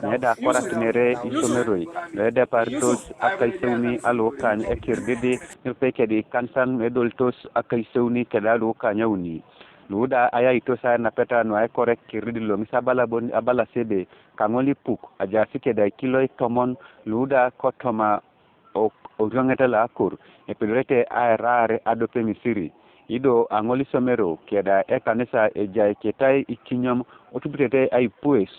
Neda kora kinere isomeroi. Lede partos akaiseuni alokan Ekirididi nipekedi kansan medoltos akaiseuni kedalu kanyauni. Luda aya itosa na peta no ay korek Ekirididi lo misabala bon abala sebe kangoli puk ajasi keda kilo tomon luda kotoma ojongeta akur epilrete aerare adope misiri. Ido angoli somero keda kanisa ejai ketai ikinyom otubutete ay pues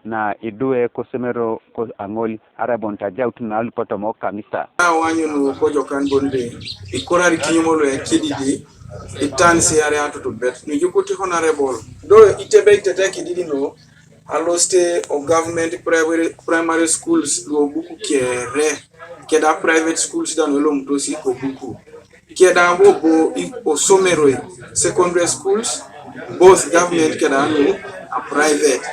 na idue kosemero ko angol arabonta jawtuna alpoto mo kanisa wanyu no kojo kan bonde ikorari kinyomolo Ekirididi itansi are atutu bet ni jukuti honorable do itebe itete Ekirididi no aloste of government primary schools lo buku kere keda private schools dan lo mtosi ko buku keda bobo o somero secondary schools both government keda no a private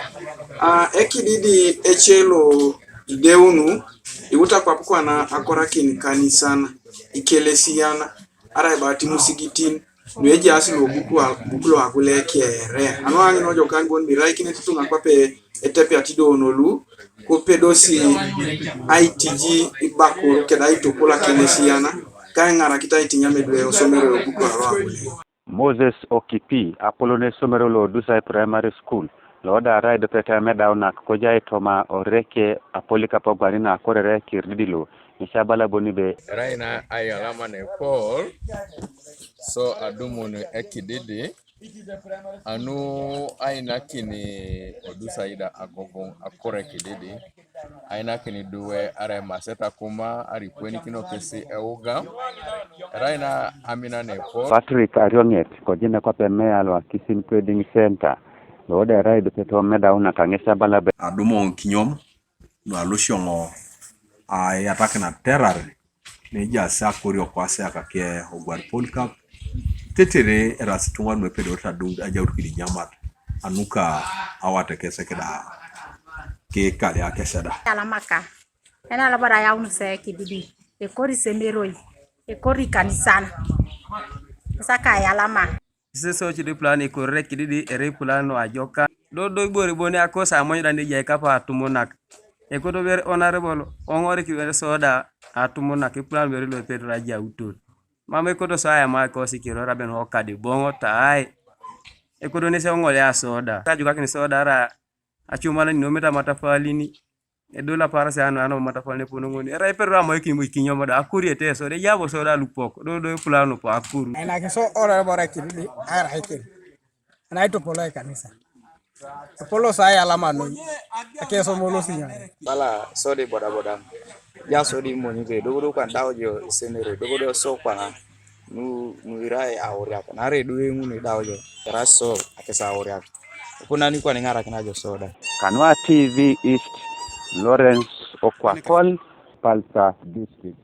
Ekirididi echelo ideunu iwuta kwa na akora kin kanisana ikelesiana ara ibati musigitin Nejaasi lo bukulo akule kere anwangi nojo kan bon birai kine tutunga kwa pe etepe atidonolu ko pedosi ITG ibako keda itokola kelesiana kaingara kita itinyamedwe osomero buku akule Moses Okipi Apolone somero lo Dusai Primary School Loda rai de peta medawna ko jay toma o reke apolika Ogwari na korere Ekirididi lo nishabala bonibe raina ayalama ne Paul so adumun Ekirididi anu aina kini odusaida agogon akore Ekirididi aina kini duwe are maseta kuma ari kweni kino kesi Oga raina amina ne Paul Patrick Arionget ko jina kwa pemea lo Kisim Trading Center Loda rai de peta medawna kangesa bala adumo kinyom no alushongo ay attack na terror Nejaasi akorio kwa Aseak ke Ogwari Polka tetere rasitunga no pedo tadu ajautu kidi nyamat anuka awate kese keda ke kali akesada alamaka ena labara ya unse Ekirididi ekori semeroi ekori kanisana saka ya alama seso chidi plan ikore Ekirididi ere plan no ajoka do bori boni akosa amonda Nejaasi kapa atumonak ekoto ber honorable ongore kiwere soda atumonak plan ber lo pedra jautot mama ekoto saya ma ko sikiro raben hokadi bongo tai ekoto ne se ongole asoda kajuka kini soda ra achumana no meta matafalini edola para se ano matafalini punongoni era pedra mo kinyomo da akuri ete so de yabo soda lupok do plano po akuru ena ke so ora bora Ekirididi ara heke na ito polo kanisa polo saya alama no akeso molo sinya bala sodi boda ya sodi moni ke dogo kan dawjo senere dogo so kwa nu irai awria na re duwe ngune dawjo raso akesa awria kuna ni kwa ngara kinajo soda Kanwa TV East Lawrence Okwakol Palsa District